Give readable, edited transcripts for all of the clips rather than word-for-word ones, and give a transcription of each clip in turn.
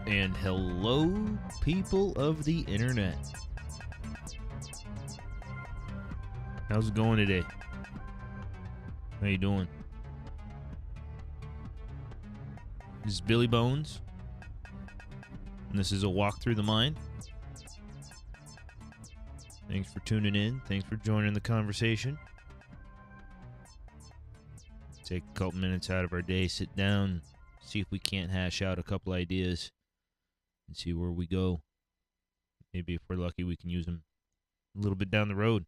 And hello, people of the internet. How's it going today? How you doing? This is Billy Bones, and this is a walk through the mind. Thanks for tuning in. Thanks for joining the conversation. Take a couple minutes out of our day, sit down, see if we can't hash out a couple ideas and see where we go. Maybe if we're lucky, we can use them a little bit down the road.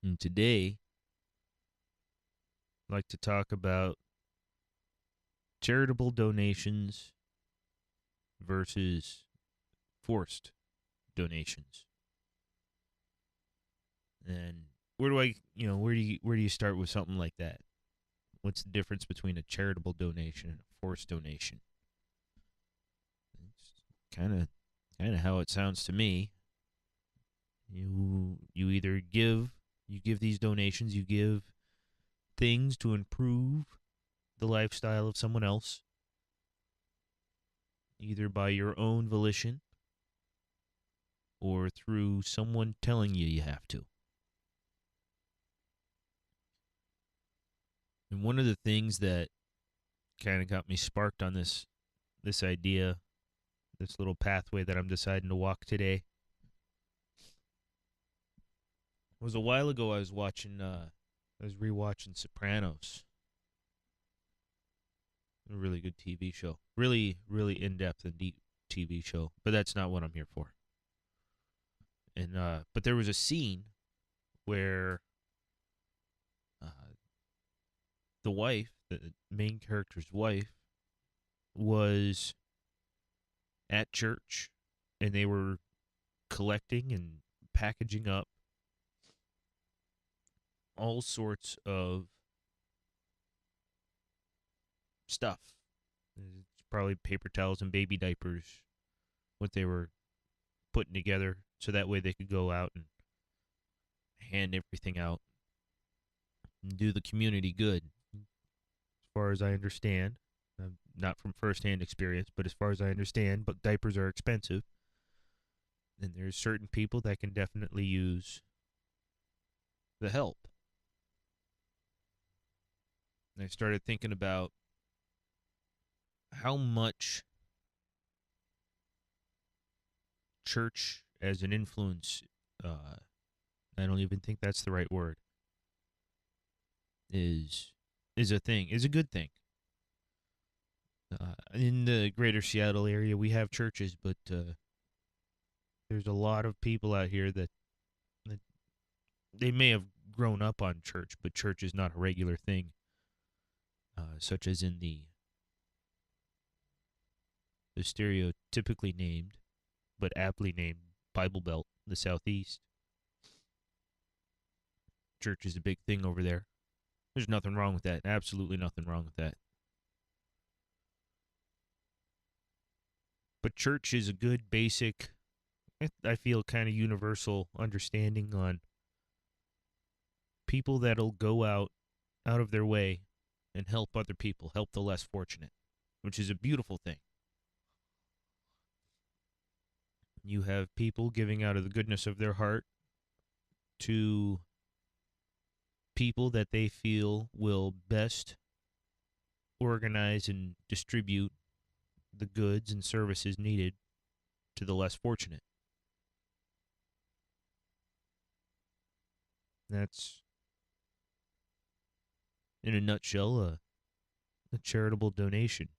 And today, I'd like to talk about charitable donations versus forced donations. And where do you start with something like that? What's the difference between a charitable donation and a forced donation? It's kind of how it sounds to me. You either give these donations, you give things to improve the lifestyle of someone else, either by your own volition or through someone telling you have to. And one of the things that kind of got me sparked on this idea, this little pathway that I'm deciding to walk today, was a while ago. I was rewatching Sopranos. A really good TV show. Really, really in-depth and deep TV show. But that's not what I'm here for. And but there was a scene where the main character's wife, was at church, and they were collecting and packaging up all sorts of stuff. It's probably paper towels and baby diapers, what they were putting together, so that way they could go out and hand everything out and do the community good. As far as I understand, not from firsthand experience, but as far as I understand, but diapers are expensive, and there's certain people that can definitely use the help. And I started thinking about how much church as an influence, I don't even think that's the right word, is a thing, is a good thing. In the greater Seattle area, we have churches, but there's a lot of people out here that they may have grown up on church, but church is not a regular thing, such as in the stereotypically named, but aptly named Bible Belt, the Southeast. Church is a big thing over there. There's nothing wrong with that. Absolutely nothing wrong with that. But church is a good basic, I feel, kind of universal understanding on people that'll go out of their way and help other people, help the less fortunate, which is a beautiful thing. You have people giving out of the goodness of their heart to people that they feel will best organize and distribute the goods and services needed to the less fortunate. That's, in a nutshell, a charitable donation.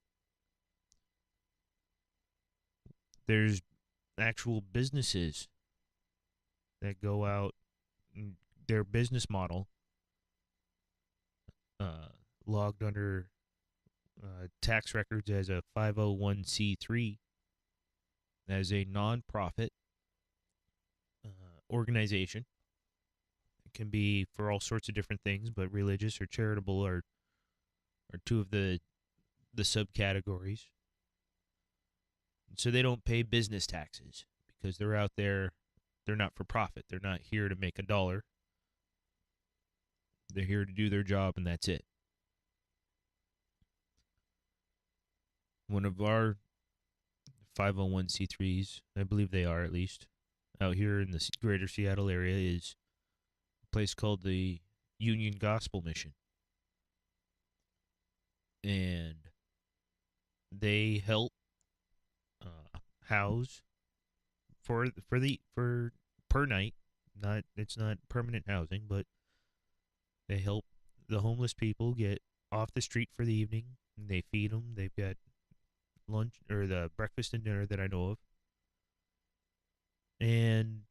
There's actual businesses that go out, and their business model, logged under tax records as a 501c3, as a non-profit organization. It can be for all sorts of different things, but religious or charitable are two of the subcategories. So they don't pay business taxes because they're out there. They're not for profit. They're not here to make a dollar. They're here to do their job, and that's it. One of our 501c3s, I believe they are at least, out here in the greater Seattle area is a place called the Union Gospel Mission. And they help house for per night. Not It's not permanent housing, but they help the homeless people get off the street for the evening. They feed them. They've got lunch or the breakfast and dinner that I know of, and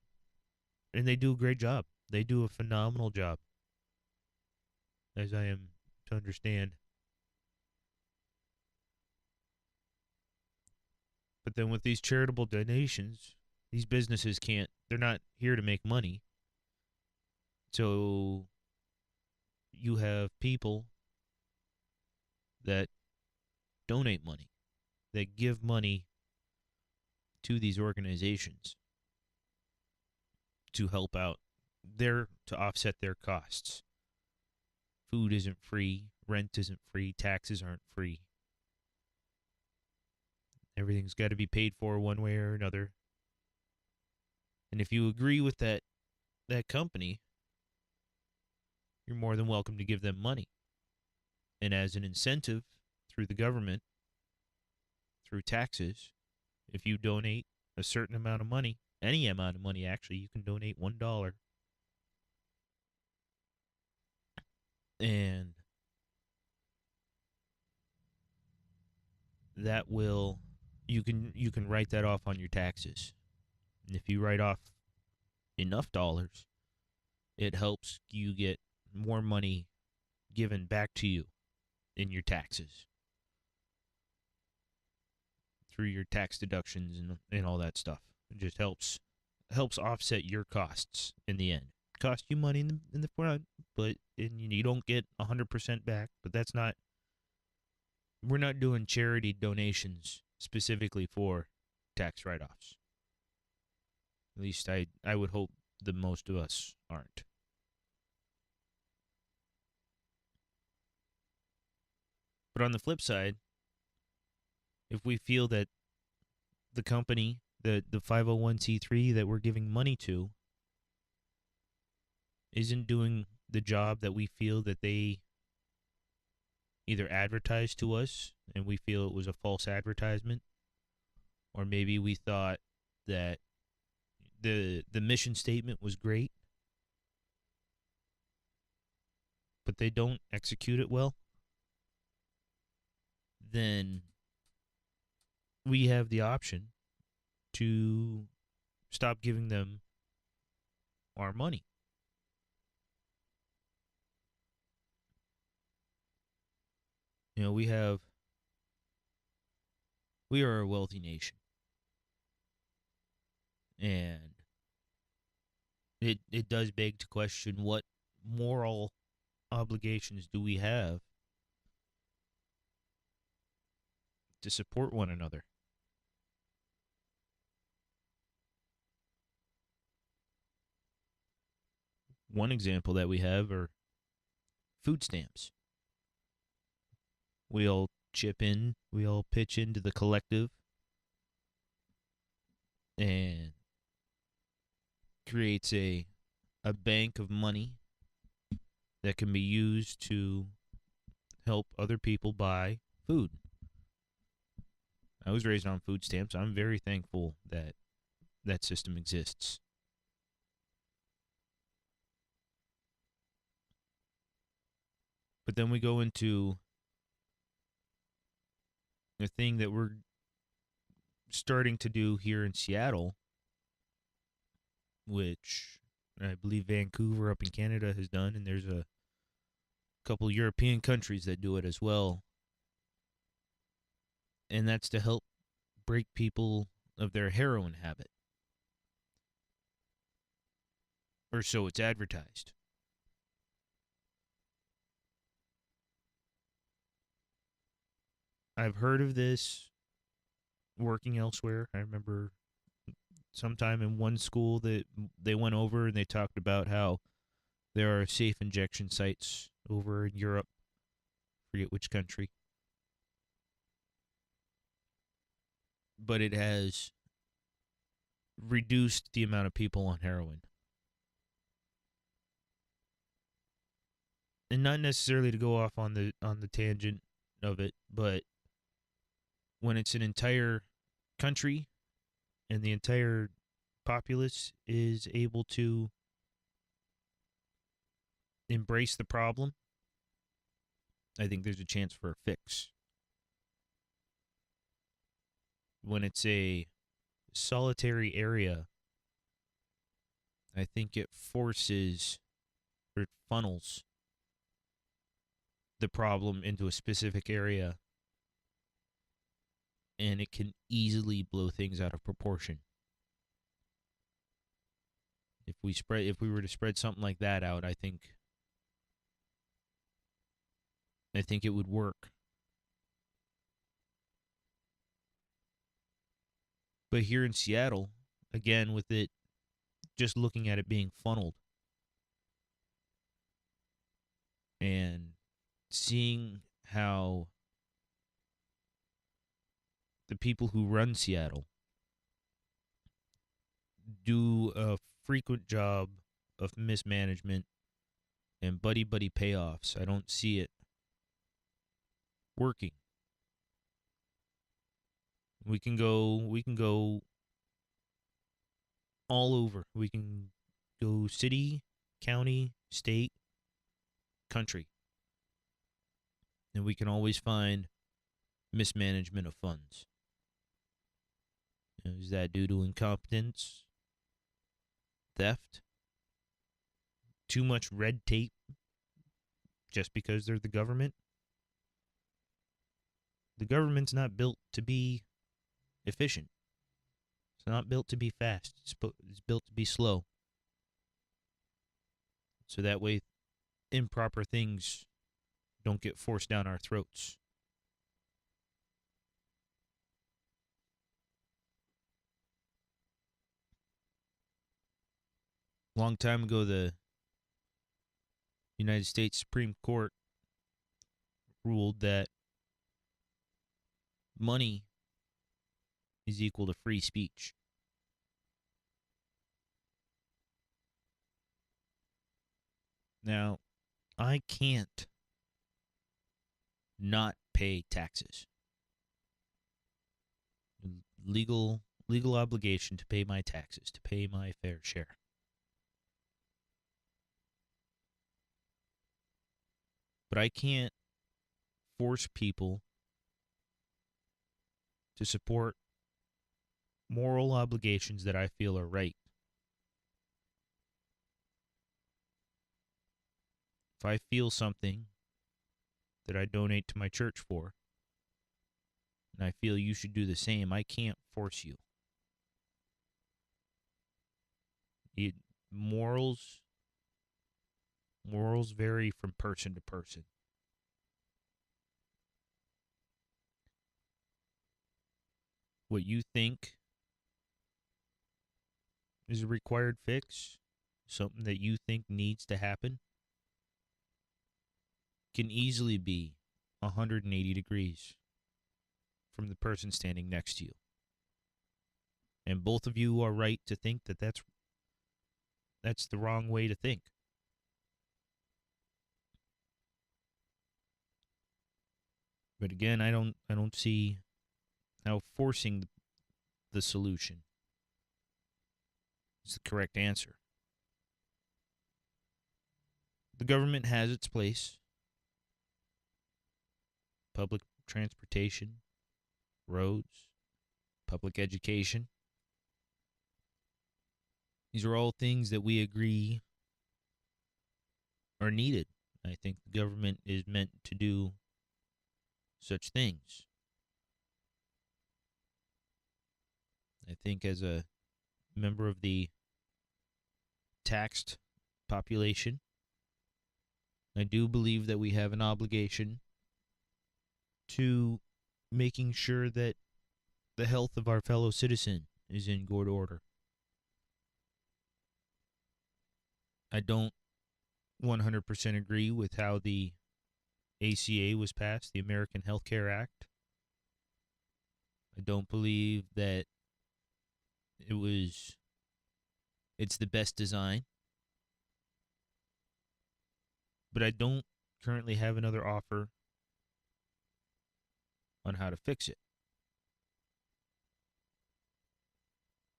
they do a great job. They do a phenomenal job, as I am to understand. But then with these charitable donations, these businesses can't. They're not here to make money. So you have people that donate money, that give money to these organizations to help out to offset their costs. Food isn't free, rent isn't free, taxes aren't free. Everything's got to be paid for one way or another. And if you agree with that company, you're more than welcome to give them money. And as an incentive through the government, through taxes, if you donate a certain amount of money, any amount of money actually, you can donate $1. And that will you can write that off on your taxes. And if you write off enough dollars, it helps you get more money given back to you in your taxes through your tax deductions and all that stuff. It just helps offset your costs in the end. Cost you money in the front, but you don't get 100% back. But that's not. We're not doing charity donations specifically for tax write-offs. At least I would hope the most of us aren't. But on the flip side, if we feel that the company, the 501c3 that we're giving money to, isn't doing the job that we feel that they either advertised to us and we feel it was a false advertisement, or maybe we thought that the mission statement was great, but they don't execute it well, then we have the option to stop giving them our money. You know, we are a wealthy nation. And it does beg to question, what moral obligations do we have to support one another? One example that we have are food stamps. We all chip in, we all pitch into the collective and creates a bank of money that can be used to help other people buy food. I was raised on food stamps. I'm very thankful that that system exists. But then we go into a thing that we're starting to do here in Seattle, which I believe Vancouver up in Canada has done, and there's a couple European countries that do it as well. And that's to help break people of their heroin habit. Or so it's advertised. I've heard of this working elsewhere. I remember sometime in one school that they went over and they talked about how there are safe injection sites over in Europe. I forget which country. but it has reduced the amount of people on heroin. And not necessarily to go off on the tangent of it, but when it's an entire country and the entire populace is able to embrace the problem, I think there's a chance for a fix. When it's a solitary area, I think it forces or it funnels the problem into a specific area, and it can easily blow things out of proportion. If we were to spread something like that out, I think it would work. But here in Seattle, again, with it just looking at it being funneled and seeing how the people who run Seattle do a frequent job of mismanagement and buddy payoffs, I don't see it working. We can go all over. We can go city, county, state, country. And we can always find mismanagement of funds. Is that due to incompetence, theft, too much red tape just because they're the government? The government's not built to be efficient. It's not built to be fast. It's built to be slow. So that way improper things don't get forced down our throats. Long time ago, the United States Supreme Court ruled that money is equal to free speech. Now, I can't not pay taxes. Legal obligation to pay my taxes, to pay my fair share. But I can't force people to support moral obligations that I feel are right. If I feel something that I donate to my church for, and I feel you should do the same, I can't force you. Morals vary from person to person. What you think is a required fix, something that you think needs to happen, can easily be 180 degrees from the person standing next to you. And both of you are right to think that that's the wrong way to think. But again, I don't see how forcing the solution is the correct answer. The government has its place. Public transportation, roads, public education. These are all things that we agree are needed. I think the government is meant to do such things. I think as a member of the taxed population, I do believe that we have an obligation to making sure that the health of our fellow citizen is in good order. I don't 100% agree with how the ACA was passed, the American Health Care Act. I don't believe that it's the best design, but I don't currently have another offer on how to fix it.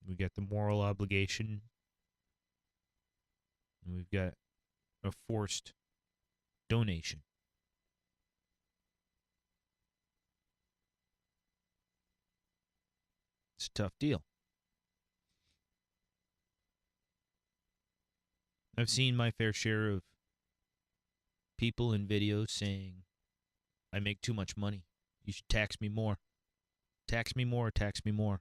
We got the moral obligation, and we've got a forced donation. It's a tough deal. I've seen my fair share of people in videos saying, I make too much money. You should tax me more. Tax me more, tax me more.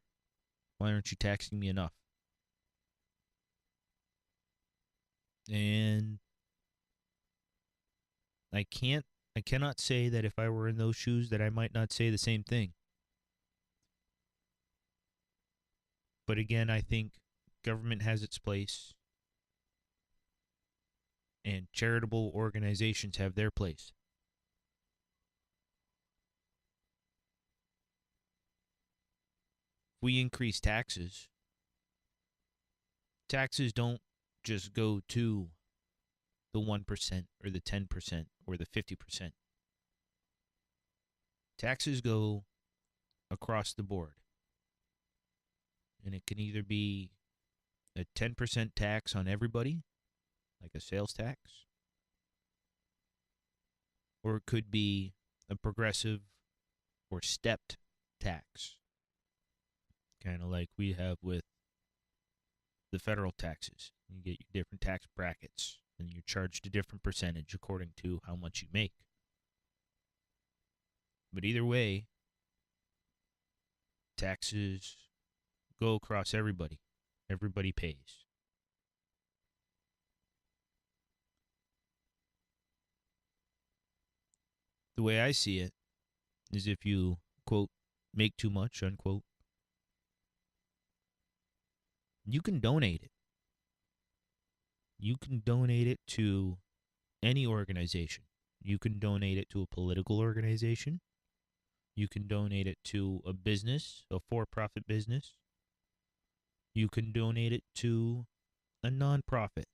Why aren't you taxing me enough? And I cannot say that if I were in those shoes that I might not say the same thing. But again, I think government has its place and charitable organizations have their place. If we increase taxes, taxes don't just go to the 1% or the 10% or the 50%. Taxes go across the board. And it can either be a 10% tax on everybody, like a sales tax, or it could be a progressive or stepped tax, kind of like we have with the federal taxes. You get your different tax brackets, and you're charged a different percentage according to how much you make. But either way, taxes go across everybody. Everybody pays. The way I see it is if you, quote, make too much, unquote, you can donate it. You can donate it to any organization. You can donate it to a political organization. You can donate it to a business, a for-profit business. You can donate it to a nonprofit.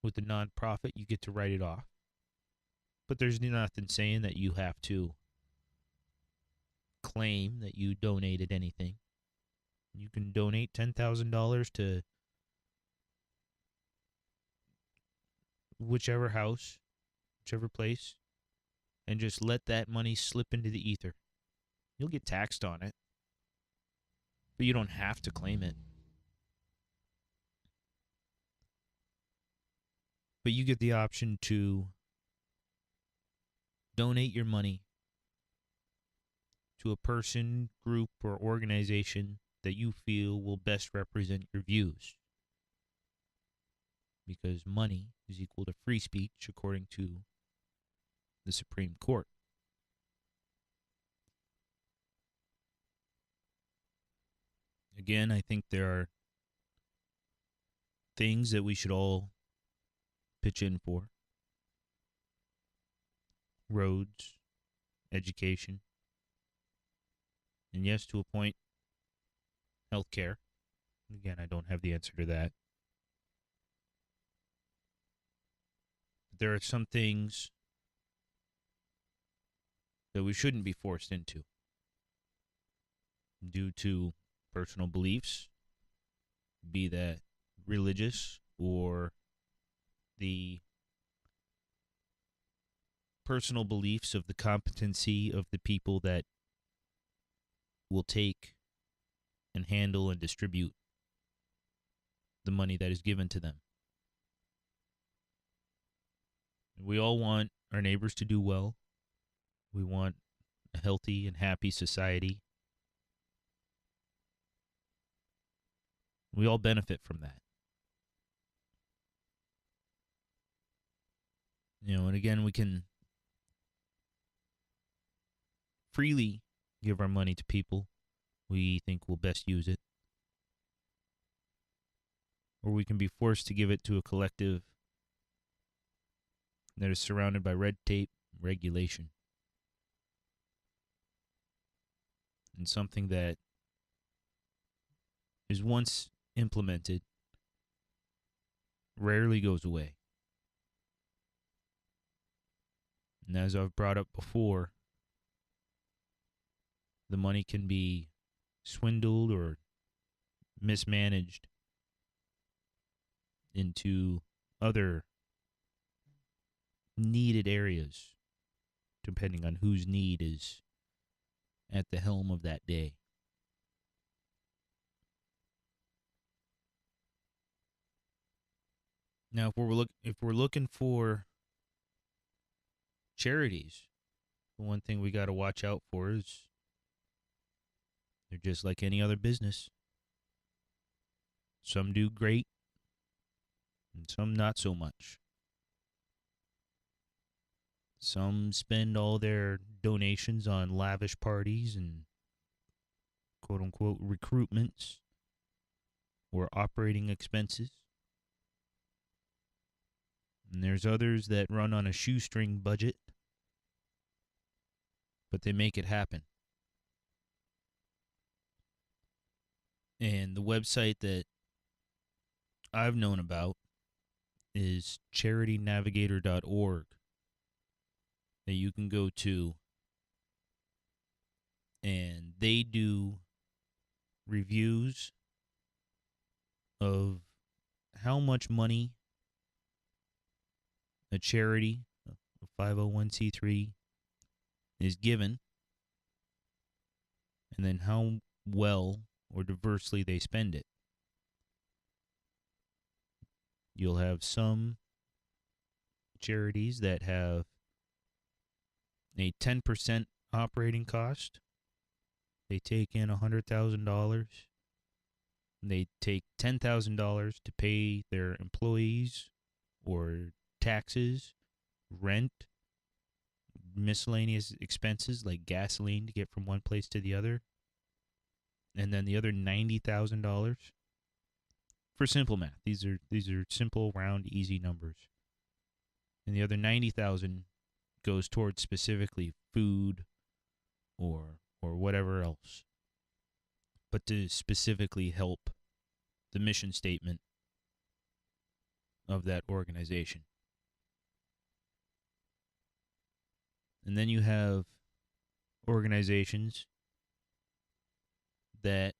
With the nonprofit, you get to write it off. But there's nothing saying that you have to claim that you donated anything. You can donate $10,000 to whichever house, whichever place, and just let that money slip into the ether. You'll get taxed on it, but you don't have to claim it. But you get the option to donate your money to a person, group, or organization that you feel will best represent your views. Because money is equal to free speech according to the Supreme Court. Again, I think there are things that we should all pitch in for. Roads, education, and yes, to a point, healthcare. Again, I don't have the answer to that. But there are some things that we shouldn't be forced into due to personal beliefs, be that religious or the personal beliefs of the competency of the people that will take and handle and distribute the money that is given to them. We all want our neighbors to do well. We want a healthy and happy society. We all benefit from that. And again, we can freely give our money to people we think will best use it. Or we can be forced to give it to a collective that is surrounded by red tape, regulation. and something that is once implemented rarely goes away. And as I've brought up before, the money can be swindled or mismanaged into other needed areas, depending on whose need is at the helm of that day. Now, if we're looking for charities, the one thing we got to watch out for is they're just like any other business. Some do great, and some not so much. Some spend all their donations on lavish parties and quote-unquote recruitments or operating expenses. And there's others that run on a shoestring budget, but they make it happen. And the website that I've known about is charitynavigator.org that you can go to, and they do reviews of how much money a charity, a 501c3, is given, and then how well or diversely they spend it. You'll have some charities that have a 10% operating cost. They take in $100,000. They take $10,000 to pay their employees or taxes, rent, miscellaneous expenses like gasoline to get from one place to the other. And then the other $90,000 for simple math. These are simple, round, easy numbers. And the other $90,000 goes towards specifically food or whatever else, but to specifically help the mission statement of that organization. And then you have organizations that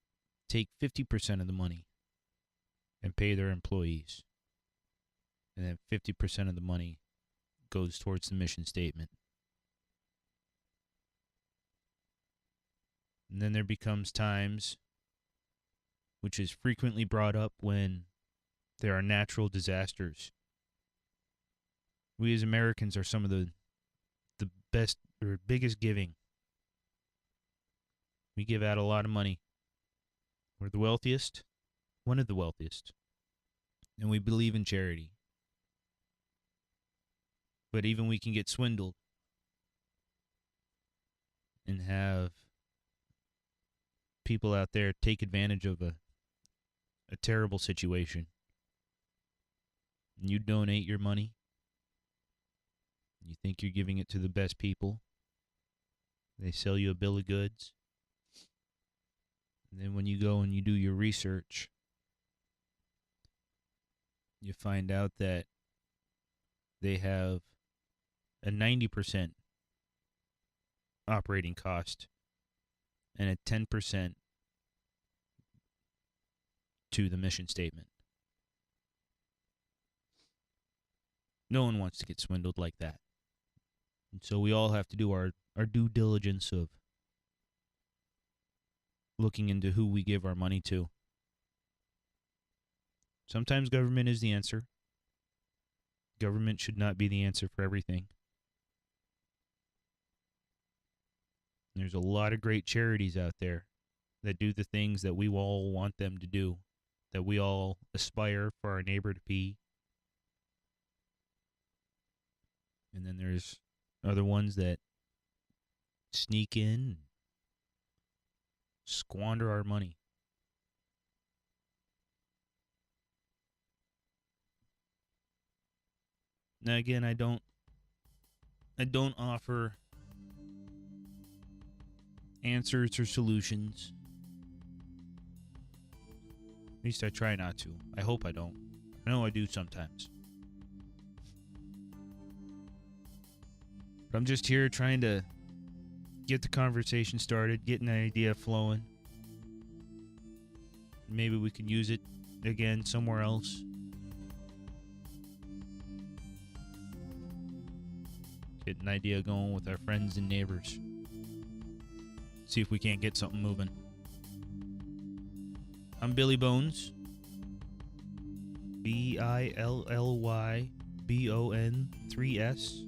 take 50% of the money and pay their employees. And then 50% of the money goes towards the mission statement. And then there becomes times, which is frequently brought up when there are natural disasters. We as Americans are some of the best or biggest giving. We give out a lot of money. We're the wealthiest, one of the wealthiest, and we believe in charity. But even we can get swindled and have people out there take advantage of a terrible situation. And you donate your money. You think you're giving it to the best people. They sell you a bill of goods. And then when you go and you do your research, you find out that they have a 90% operating cost and a 10% to the mission statement. No one wants to get swindled like that. And so we all have to do our due diligence of looking into who we give our money to. Sometimes government is the answer. Government should not be the answer for everything. There's a lot of great charities out there that do the things that we all want them to do, that we all aspire for our neighbor to be. And then there's other ones that sneak in and squander our money. Now again, I don't offer answers or solutions. At least I try not to. I hope I don't. I know I do sometimes. But I'm just here trying to get the conversation started, get an idea flowing. Maybe we can use it again somewhere else. Get an idea going with our friends and neighbors. See if we can't get something moving. I'm Billy Bones. BILLYBON 3S.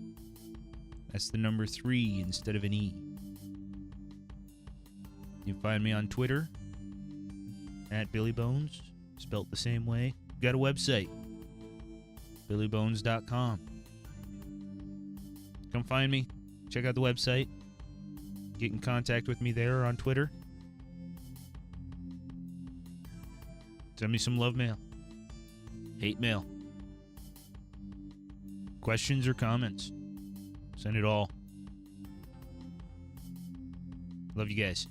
That's the number 3 instead of an E. You can find me on Twitter at Billy Bones, spelt the same way. Got a website, billybones.com. Come find me. Check out the website. Get in contact with me there on Twitter. Send me some love mail. Hate mail. Questions or comments. Send it all. Love you guys.